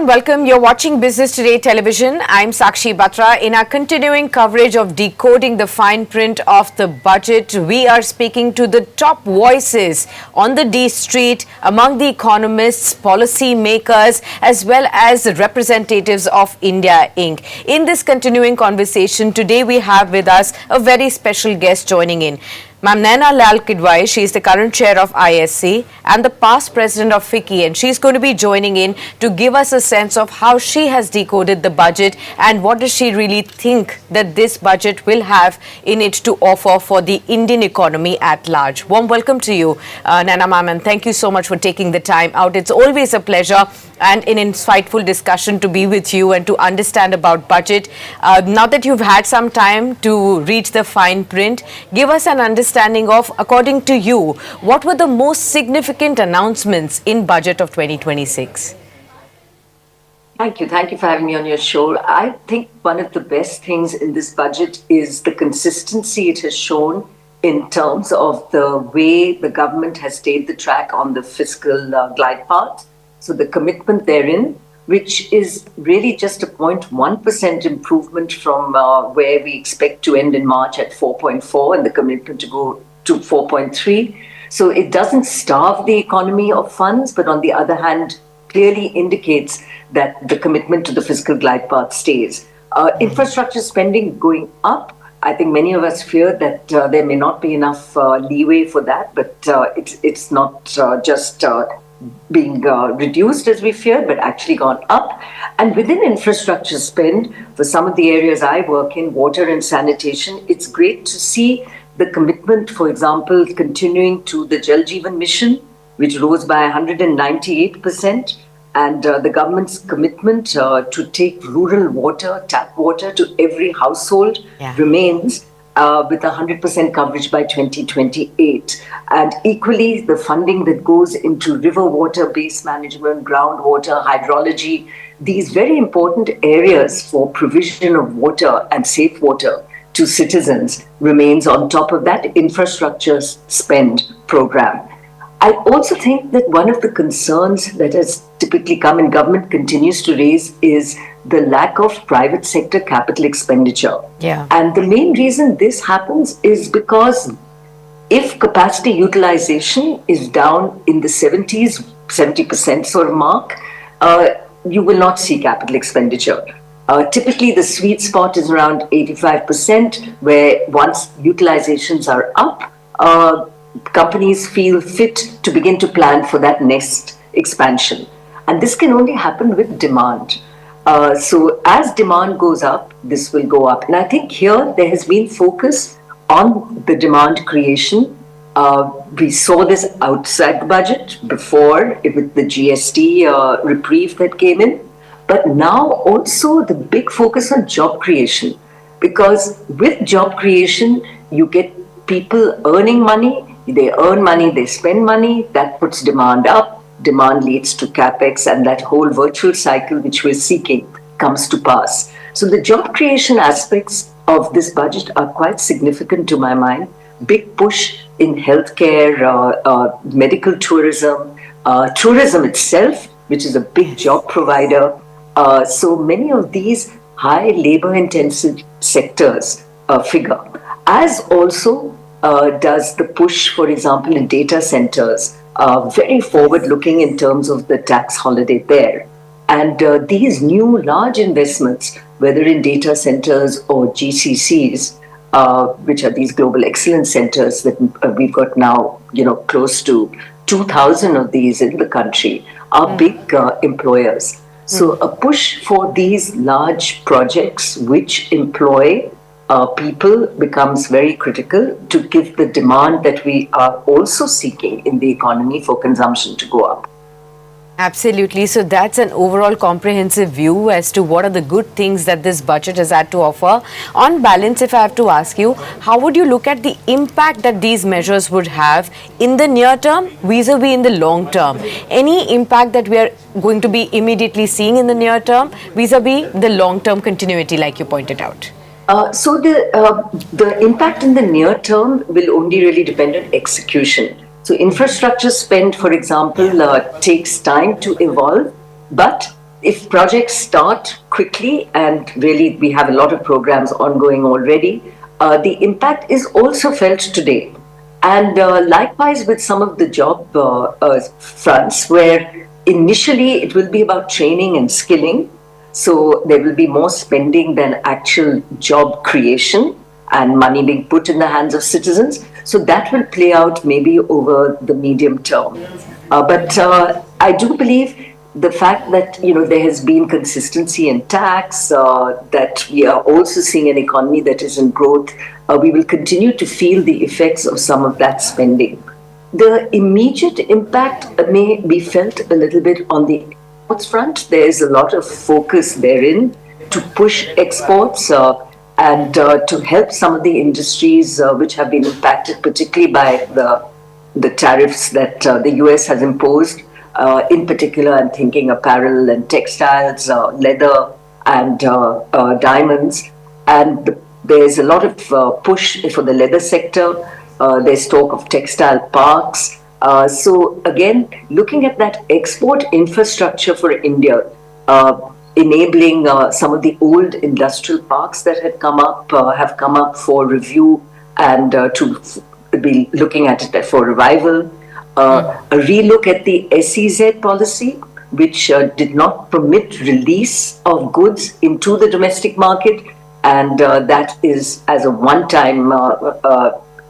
and welcome. You're watching Business Today Television. I'm Sakshi Batra. In our continuing coverage of decoding the fine print of the budget, we are speaking to the top voices on the D Street among the economists, policy makers, as well as representatives of India Inc. In this continuing conversation, today we have with us a very special guest joining in. Ma'am Naina Lal Kidwai, she is the current chair of ISC and the past president of FICCI, and she's going to be joining in to give us a sense of how she has decoded the budget and what does she really think that this budget will have in it to offer for the Indian economy at large. Warm welcome to you, Naina ma'am, and thank you so much for taking the time out. It's always a pleasure and an insightful discussion to be with you and to understand about budget. Now that you've had some time to read the fine print, give us an understanding of, according to you, what were the most significant announcements in budget of 2026? Thank you. Thank you for having me on your show. I think one of the best things in this budget is the consistency it has shown in terms of the way the government has stayed the track on the fiscal glide path. So the commitment therein, which is really just a 0.1% improvement from where we expect to end in March at 4.4 and the commitment to go to 4.3. So it doesn't starve the economy of funds, but on the other hand, clearly indicates that the commitment to the fiscal glide path stays. Infrastructure spending going up. I think many of us fear that there may not be enough leeway for that, but it's not just being reduced as we feared, but actually gone up. And within infrastructure spend, for some of the areas I work in, water and sanitation, it's great to see the commitment, for example, continuing to the Jal Jeevan Mission, which rose by 198%, and the government's commitment to take rural water, tap water to every household remains with 100% coverage by 2028. And equally, the funding that goes into river water based management, groundwater, hydrology, these very important areas for provision of water and safe water to citizens remains on top of that infrastructure spend program. I also think that one of the concerns that has typically come and government continues to raise is the lack of private sector capital expenditure. And the main reason this happens is because if capacity utilization is down in the 70% sort of mark, you will not see capital expenditure. Typically, the sweet spot is around 85%, where once utilizations are up, companies feel fit to begin to plan for that next expansion. And this can only happen with demand. So as demand goes up, this will go up. And I think here there has been focus on the demand creation. We saw this outside the budget before with the GST reprieve that came in. But now also the big focus on job creation. Because with job creation, you get people earning money. They earn money, they spend money, that puts demand up, demand leads to capex, and that whole virtual cycle which we're seeking comes to pass. So the job creation aspects of this budget are quite significant to my mind. Big push in healthcare, medical tourism, tourism itself, which is a big job provider. So many of these high labor intensive sectors figure. As also does the push, for example, in data centers, very forward-looking in terms of the tax holiday there. And these new large investments, whether in data centers or GCCs, which are these global excellence centers that we've got now, close to 2,000 of these in the country, are big employers. So a push for these large projects which employ people becomes very critical to give the demand that we are also seeking in the economy for consumption to go up. Absolutely. So that's an overall comprehensive view as to what are the good things that this budget has had to offer. On balance, if I have to ask you, how would you look at the impact that these measures would have in the near term vis-a-vis in the long term? Any impact that we are going to be immediately seeing in the near term vis-a-vis the long-term continuity, like you pointed out? So the impact in the near term will only really depend on execution. So infrastructure spend, for example, takes time to evolve, but if projects start quickly, and really we have a lot of programs ongoing already, the impact is also felt today. And likewise with some of the job fronts, where initially it will be about training and skilling. So there will be more spending than actual job creation and money being put in the hands of citizens. So that will play out maybe over the medium term. But I do believe the fact that there has been consistency in tax, that we are also seeing an economy that is in growth, we will continue to feel the effects of some of that spending. The immediate impact may be felt a little bit on the exports front. There is a lot of focus therein to push exports and to help some of the industries which have been impacted, particularly by the tariffs that the US has imposed. In particular, I'm thinking apparel and textiles, leather and diamonds. And there's a lot of push for the leather sector. There's talk of textile parks. So again, looking at that export infrastructure for India, enabling some of the old industrial parks that have come up for review and to be looking at it for revival. A relook at the SEZ policy, which did not permit release of goods into the domestic market, and that is as a one-time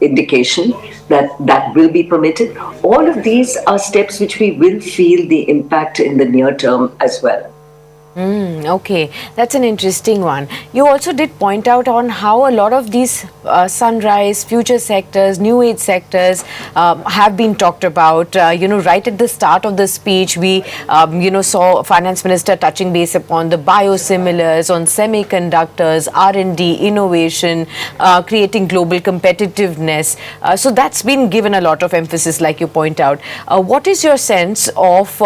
indication that that will be permitted. All of these are steps which we will feel the impact in the near term as well. Okay, that's an interesting one. You also did point out on how a lot of these sunrise, future sectors, new age sectors have been talked about. Right at the start of the speech, we, saw Finance Minister touching base upon the biosimilars, on semiconductors, R&D, innovation, creating global competitiveness. So that's been given a lot of emphasis, like you point out. What is your sense of,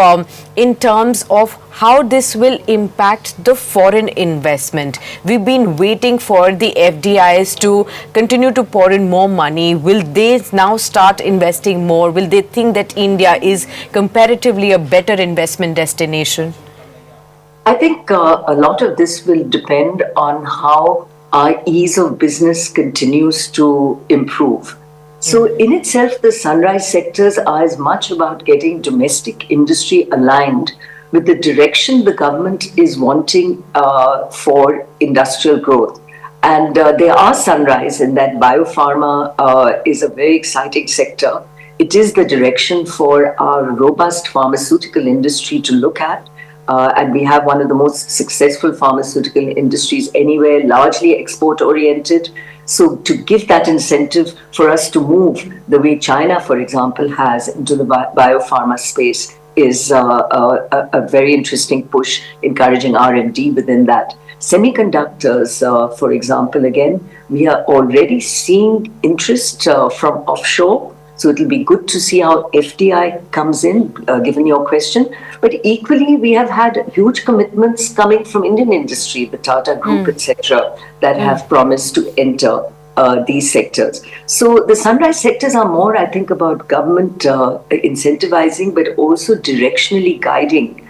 in terms of how this will impact the foreign investment? We've been waiting for the FDIs to continue to pour in more money. Will they now start investing more? Will they think that India is comparatively a better investment destination? I think a lot of this will depend on how our ease of business continues to improve. So in itself, the sunrise sectors are as much about getting domestic industry aligned with the direction the government is wanting for industrial growth. And there are sunrise in that biopharma is a very exciting sector. It is the direction for our robust pharmaceutical industry to look at. And we have one of the most successful pharmaceutical industries anywhere, largely export oriented. So to give that incentive for us to move the way China, for example, has into the biopharma space is a very interesting push, encouraging R&D within that. Semiconductors, for example, again, we are already seeing interest from offshore. So it'll be good to see how FDI comes in, given your question. But equally, we have had huge commitments coming from Indian industry, the Tata Group, etc., that have promised to enter these sectors. So the sunrise sectors are more, I think, about government incentivizing, but also directionally guiding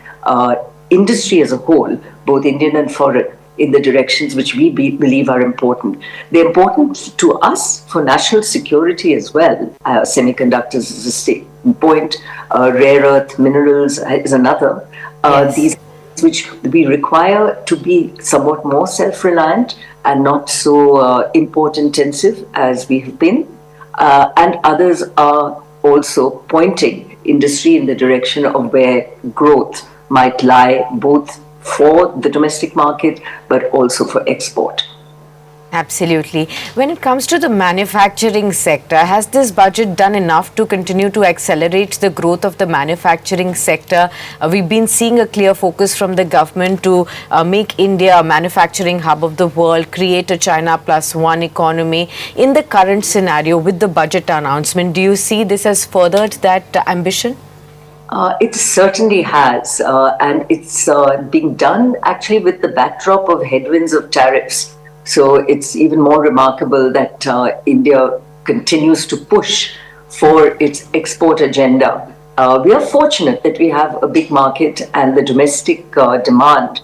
industry as a whole, both Indian and foreign, in the directions which we believe are important. They're important to us for national security as well. Semiconductors is a state point, rare earth minerals is another. These which we require to be somewhat more self-reliant and not so import-intensive as we have been. And others are also pointing industry in the direction of where growth might lie, both for the domestic market, but also for export. Absolutely. When it comes to the manufacturing sector, has this budget done enough to continue to accelerate the growth of the manufacturing sector? We've been seeing a clear focus from the government to make India a manufacturing hub of the world, create a China plus one economy. In the current scenario with the budget announcement, do you see this has furthered that ambition? It certainly has, and it's being done actually with the backdrop of headwinds of tariffs. So it's even more remarkable that India continues to push for its export agenda. We are fortunate that we have a big market, and the domestic demand,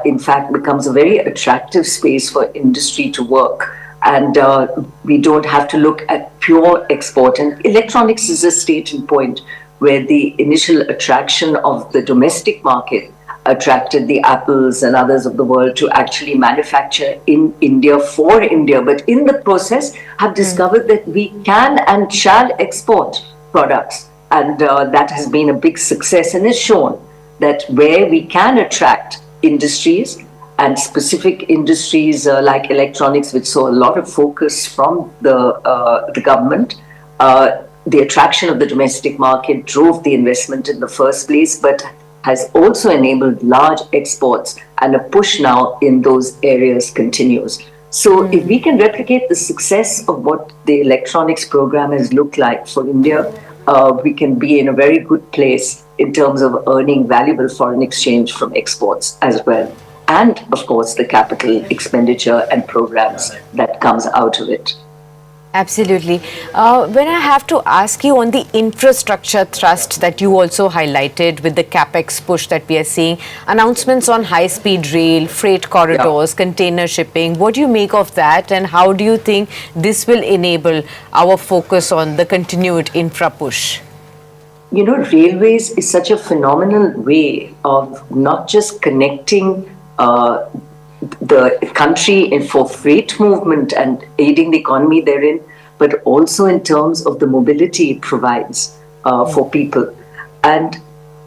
in fact, becomes a very attractive space for industry to work. And we don't have to look at pure export. And electronics is a starting point where the initial attraction of the domestic market attracted the Apples and others of the world to actually manufacture in India for India. But in the process, have discovered that we can and shall export products. And that has been a big success, and has shown that where we can attract industries, and specific industries like electronics, which saw a lot of focus from the government, the attraction of the domestic market drove the investment in the first place, but has also enabled large exports, and a push now in those areas continues. So if we can replicate the success of what the electronics program has looked like for India, we can be in a very good place in terms of earning valuable foreign exchange from exports as well. And of course, the capital expenditure and programs that comes out of it. Absolutely. When I have to ask you on the infrastructure thrust that you also highlighted with the capex push that we are seeing, announcements on high-speed rail, freight corridors, container shipping, what do you make of that, and how do you think this will enable our focus on the continued infra push? You know, railways is such a phenomenal way of not just connecting the country for freight movement and aiding the economy therein, but also in terms of the mobility it provides for people. And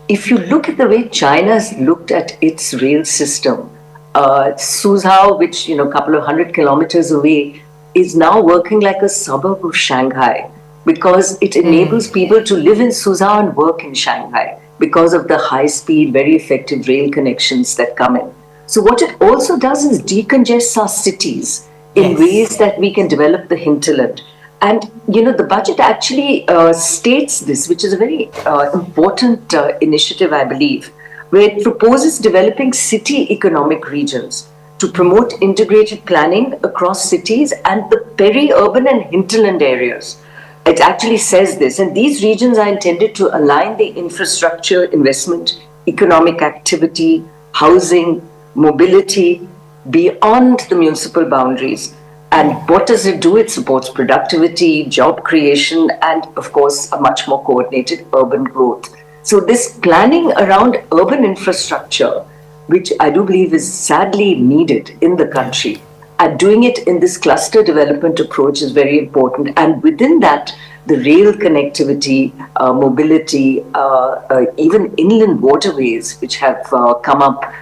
if you look at the way China's looked at its rail system, Suzhou, which, a couple of 100 kilometers away, is now working like a suburb of Shanghai, because it enables people to live in Suzhou and work in Shanghai because of the high-speed, very effective rail connections that come in. So what it also does is decongests our cities in ways that we can develop the hinterland. And, the budget actually states this, which is a very important initiative, I believe, where it proposes developing city economic regions to promote integrated planning across cities and the peri-urban and hinterland areas. It actually says this, and these regions are intended to align the infrastructure, investment, economic activity, housing, mobility beyond the municipal boundaries. And what does it do? It supports productivity, job creation, and of course, a much more coordinated urban growth. So this planning around urban infrastructure, which I do believe is sadly needed in the country, and doing it in this cluster development approach is very important. And within that, the rail connectivity, mobility, even inland waterways, which have come up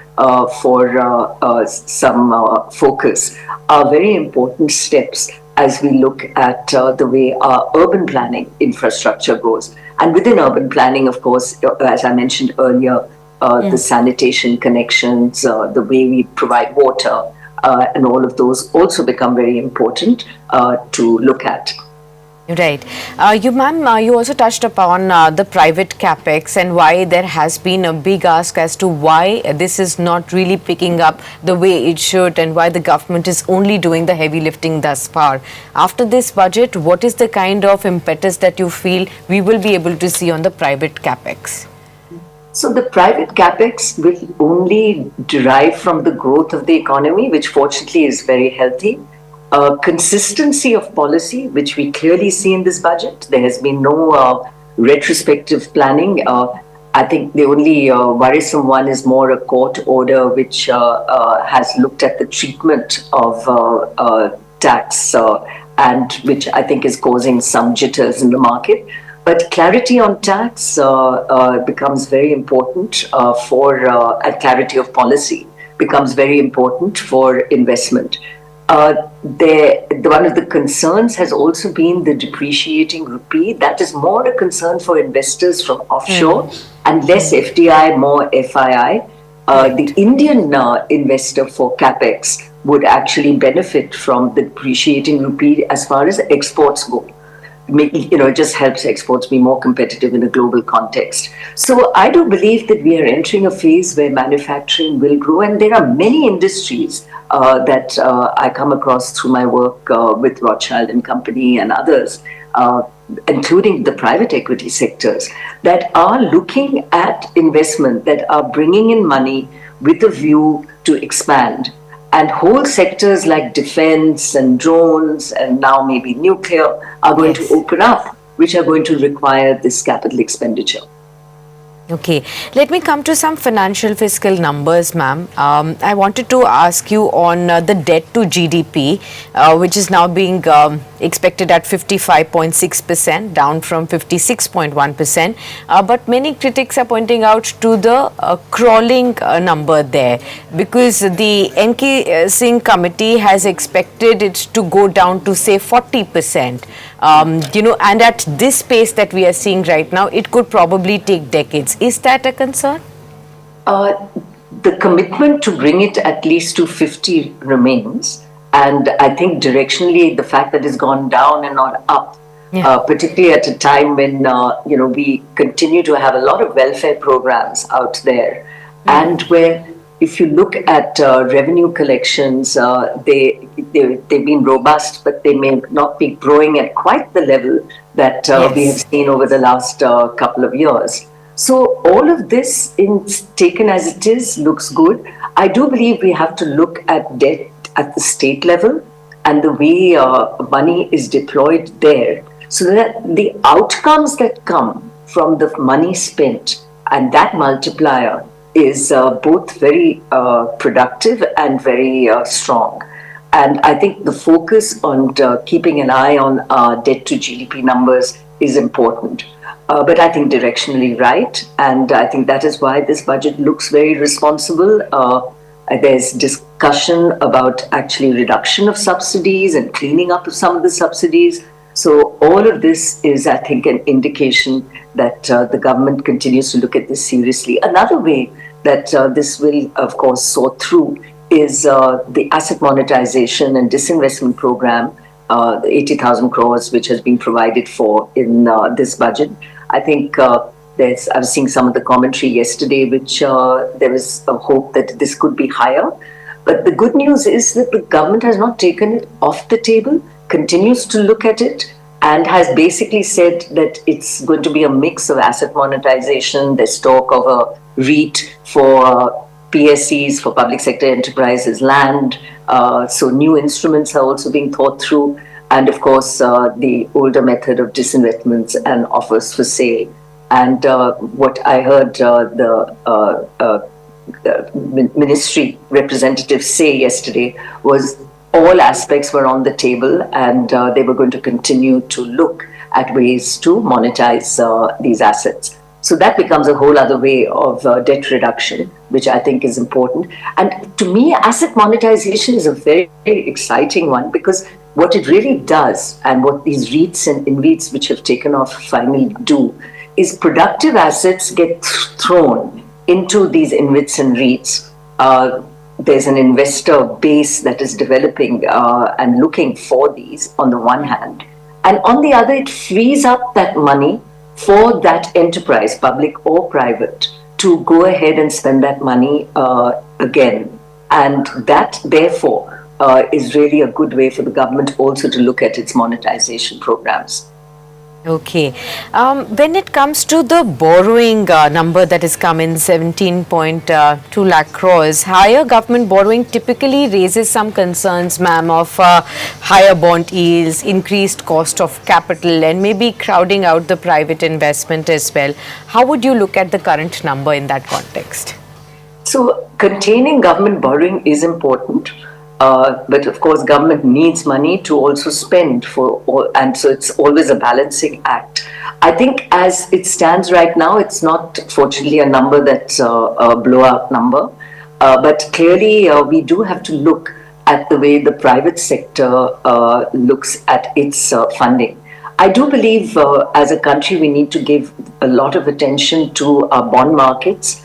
for some focus, are very important steps as we look at the way our urban planning infrastructure goes. And within urban planning, of course, as I mentioned earlier, the sanitation connections, the way we provide water, and all of those also become very important to look at. Right. Ma'am, you also touched upon the private capex and why there has been a big ask as to why this is not really picking up the way it should, and why the government is only doing the heavy lifting thus far. After this budget, what is the kind of impetus that you feel we will be able to see on the private capex? So the private capex will only derive from the growth of the economy, which fortunately is very healthy. Consistency of policy, which we clearly see in this budget. There has been no retrospective planning. I think the only worrisome one is more a court order, which has looked at the treatment of tax, and which I think is causing some jitters in the market. But clarity on tax becomes very important and clarity of policy becomes very important for investment. One of the concerns has also been the depreciating rupee. That is more a concern for investors from offshore and less FDI, more FII. The Indian investor for capex would actually benefit from the depreciating rupee as far as exports go. it just helps exports be more competitive in a global context. So I do believe that we are entering a phase where manufacturing will grow, and there are many industries that I come across through my work with Rothschild and Company and others, including the private equity sectors, that are looking at investment, that are bringing in money with a view to expand. And whole sectors like defense and drones and now maybe nuclear are going to open up, which are going to require this capital expenditure. Okay, let me come to some financial fiscal numbers, ma'am. I wanted to ask you on the debt to GDP, which is now being expected at 55.6%, down from 56.1%. But many critics are pointing out to the crawling number there, because the NK Singh committee has expected it to go down to say 40%. And at this pace that we are seeing right now, it could probably take decades. Is that a concern? The commitment to bring it at least to 50 remains. And I think directionally, the fact that it's gone down and not up, particularly at a time when, we continue to have a lot of welfare programs out there, and where if you look at revenue collections, they've been robust, but they may not be growing at quite the level that we have seen over the last couple of years. So all of this, taken as it is, looks good. I do believe we have to look at debt at the state level and the way money is deployed there, so that the outcomes that come from the money spent and that multiplier is both very productive and very strong. And I think the focus on keeping an eye on debt to GDP numbers is important. But I think directionally right. And I think that is why this budget looks very responsible. There's discussion about actually reduction of subsidies and cleaning up of some of the subsidies. So all of this is, I think, an indication that the government continues to look at this seriously. Another way that this will, of course, sort through is the asset monetization and disinvestment program, the 80,000 crores, which has been provided for in this budget. I think I was seeing some of the commentary yesterday, which there was a hope that this could be higher. But the good news is that the government has not taken it off the table, continues to look at it, and has basically said that it's going to be a mix of asset monetization. There's talk of a REIT for PSEs, for public sector enterprises, land. So new instruments are also being thought through. And of course, the older method of disinvestments and offers for sale. And what I heard the ministry representatives say yesterday was all aspects were on the table, and they were going to continue to look at ways to monetize these assets. So that becomes a whole other way of debt reduction, which I think is important. And to me, asset monetization is a very, very exciting one, because what it really does, and what these REITs and InvITs which have taken off finally do, is productive assets get thrown into these InvITs and REITs. There's an investor base that is developing and looking for these on the one hand. And on the other, it frees up that money for that enterprise, public or private, to go ahead and spend that money again. And that, therefore, is really a good way for the government also to look at its monetization programs. Okay. When it comes to the borrowing number that has come in, 17.2 lakh crores, higher government borrowing typically raises some concerns, ma'am, of higher bond yields, increased cost of capital, and maybe crowding out the private investment as well. How would you look at the current number in that context? So containing government borrowing is important. But of course, government needs money to also spend for all, and so it's always a balancing act. I think as it stands right now, it's not, fortunately, a number that's a blowout number. But clearly, we do have to look at the way the private sector looks at its funding. I do believe as a country, we need to give a lot of attention to our bond markets.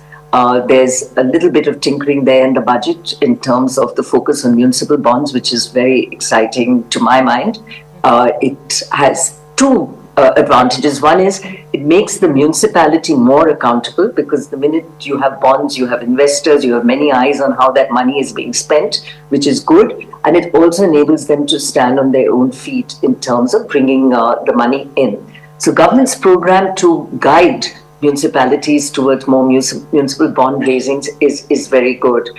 There's a little bit of tinkering there in the budget in terms of the focus on municipal bonds, which is very exciting to my mind. It has two advantages. One is it makes the municipality more accountable, because the minute you have bonds, you have investors, you have many eyes on how that money is being spent, which is good. And it also enables them to stand on their own feet in terms of bringing the money in. So government's program to guide municipalities towards more municipal bond raisings is very good.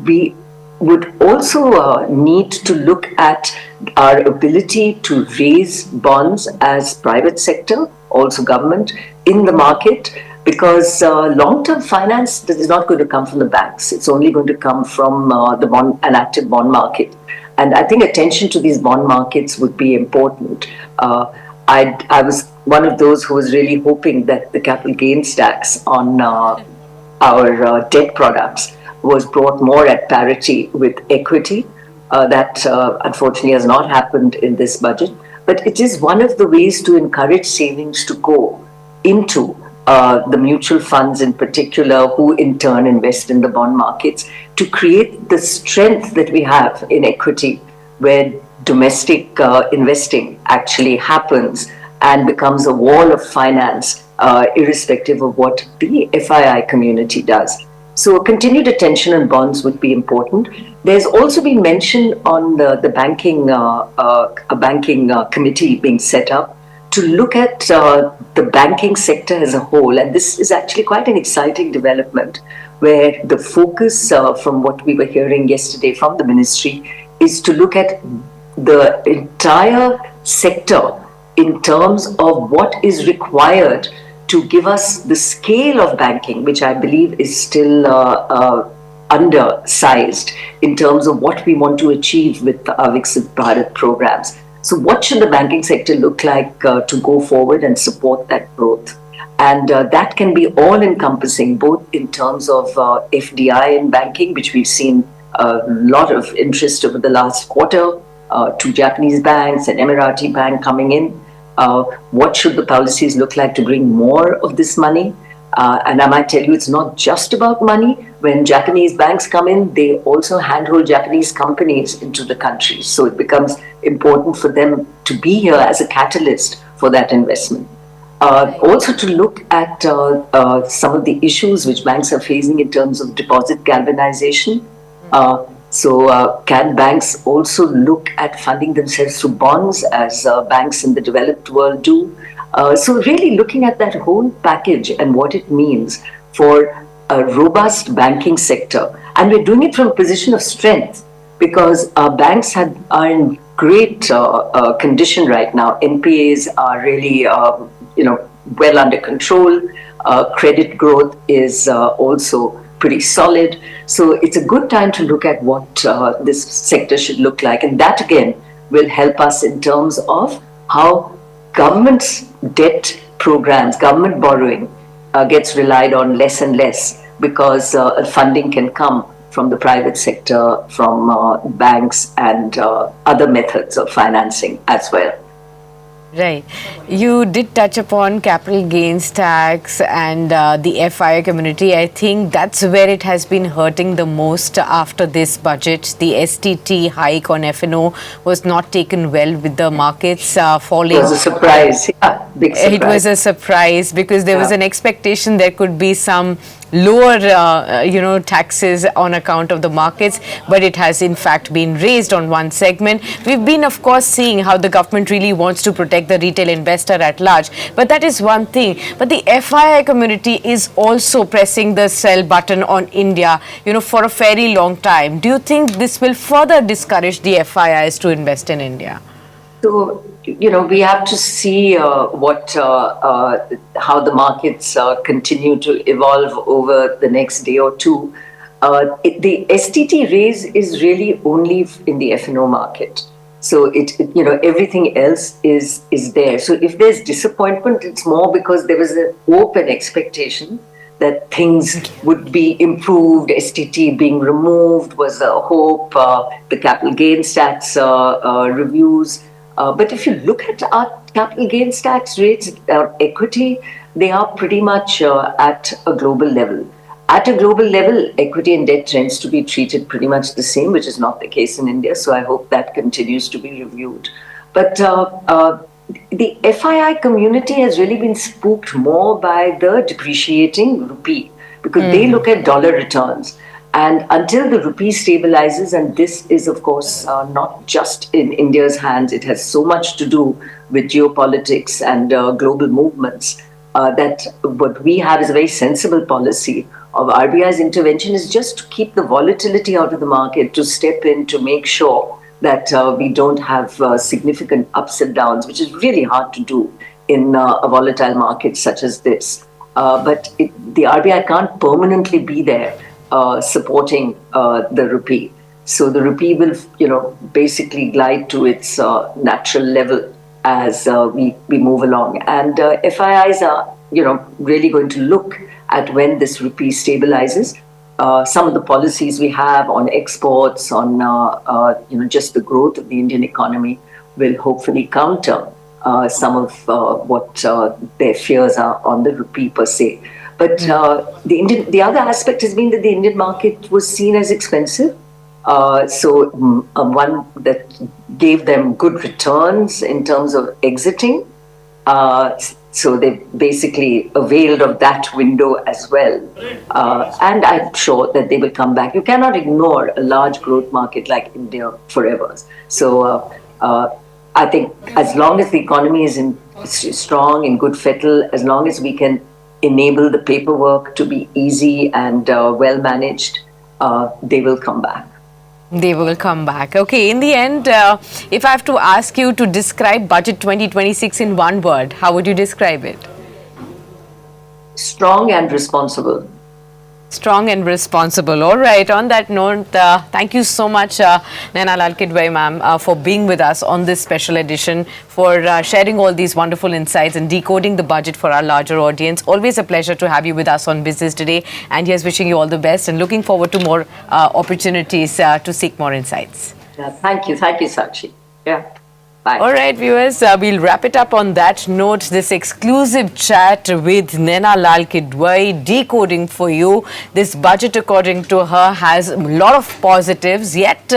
We would also need to look at our ability to raise bonds as private sector, also government, in the market, because long-term finance is not going to come from the banks. It's only going to come from an active bond market. And I think attention to these bond markets would be important. I was one of those who was really hoping that the capital gains tax on our debt products was brought more at parity with equity. That unfortunately has not happened in this budget. But it is one of the ways to encourage savings to go into the mutual funds in particular, who in turn invest in the bond markets, to create the strength that we have in equity, where domestic investing actually happens and becomes a wall of finance, irrespective of what the FII community does. So continued attention on bonds would be important. There's also been mention on the banking committee being set up to look at the banking sector as a whole. And this is actually quite an exciting development, where the focus from what we were hearing yesterday from the ministry is to look at the entire sector in terms of what is required to give us the scale of banking, which I believe is still undersized in terms of what we want to achieve with our Viksit Bharat programs. So what should the banking sector look like to go forward and support that growth? And that can be all-encompassing, both in terms of FDI in banking, which we've seen a lot of interest over the last quarter, to Japanese banks and Emirati bank coming in. What should the policies look like to bring more of this money? And I might tell you, it's not just about money. When Japanese banks come in, they also handhold Japanese companies into the country. So it becomes important for them to be here as a catalyst for that investment. Also to look at some of the issues which banks are facing in terms of deposit galvanization. So can banks also look at funding themselves through bonds, as banks in the developed world do? So really looking at that whole package and what it means for a robust banking sector. And we're doing it from a position of strength, because our banks are in great condition right now. NPAs are really well under control. Credit growth is also pretty solid. So it's a good time to look at what this sector should look like. And that again will help us in terms of how government's debt programs, government borrowing gets relied on less and less, because funding can come from the private sector, from banks and other methods of financing as well. Right. You did touch upon capital gains tax and the FII community. I think that's where it has been hurting the most after this budget. The STT hike on F&O was not taken well with the markets falling. It was a surprise. Yeah, big surprise. It was a surprise, because there was an expectation there could be some lower taxes on account of the markets, but it has in fact been raised on one segment. We've been of course seeing how the government really wants to protect the retail investor at large, but that is one thing. But the FII community is also pressing the sell button on India, for a very long time. Do you think this will further discourage the FIIs to invest in India? So, we have to see how the markets continue to evolve over the next day or two. The STT raise is really only in the F&O market. So everything else is there. So if there's disappointment, it's more because there was a hope and expectation that things would be improved. STT being removed was a hope. The capital gains tax reviews. But if you look at our capital gains tax rates, equity, they are pretty much at a global level. At a global level, equity and debt tends to be treated pretty much the same, which is not the case in India. So I hope that continues to be reviewed. But the FII community has really been spooked more by the depreciating rupee because they look at dollar returns. And until the rupee stabilizes, and this is, of course, not just in India's hands, it has so much to do with geopolitics and global movements, that what we have is a very sensible policy of RBI's intervention is just to keep the volatility out of the market, to step in to make sure that we don't have significant ups and downs, which is really hard to do in a volatile market such as this. But the RBI can't permanently be there supporting the rupee. So the rupee will, basically glide to its natural level as we move along. And FIIs are, really going to look at when this rupee stabilizes. Some of the policies we have on exports, on just the growth of the Indian economy will hopefully counter some of what their fears are on the rupee per se. But the other aspect has been that the Indian market was seen as expensive. So one that gave them good returns in terms of exiting. So they basically availed of that window as well. And I'm sure that they will come back. You cannot ignore a large growth market like India forever. So I think as long as the economy is strong, in good fettle, as long as we can enable the paperwork to be easy and well managed, they will come back. They will come back. Okay, in the end, if I have to ask you to describe Budget 2026 in one word, how would you describe it? Strong and responsible. Strong and responsible. All right. On that note, thank you so much, Naina Lal Kidwai, ma'am, for being with us on this special edition, for sharing all these wonderful insights and decoding the budget for our larger audience. Always a pleasure to have you with us on Business Today. And here's wishing you all the best and looking forward to more opportunities to seek more insights. Yeah, thank you. Thank you, Sakshi. Yeah. Bye. All right, viewers, we'll wrap it up on that note. This exclusive chat with Naina Lal Kidwai, decoding for you. This budget, according to her, has a lot of positives, yet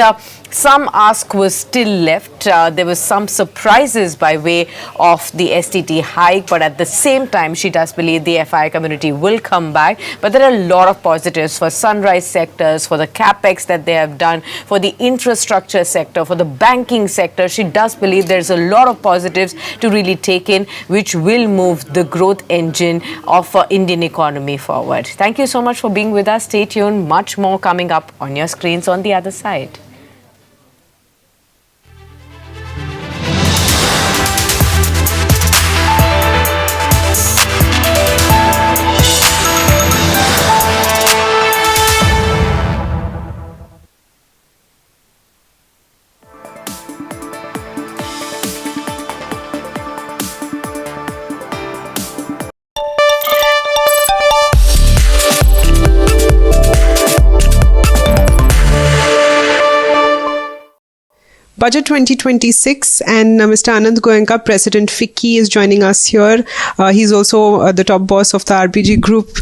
some ask was still left. There were some surprises by way of the STT hike, but at the same time, she does believe the FI community will come back. But there are a lot of positives for sunrise sectors, for the capex that they have done, for the infrastructure sector, for the banking sector. She does believe there's a lot of positives to really take in, which will move the growth engine of Indian economy forward. Thank you so much for being with us. Stay tuned. Much more coming up on your screens on the other side. Budget 2026, and Mr. Anand Goenka, President FICCI, is joining us here. He's also the top boss of the RBG Group.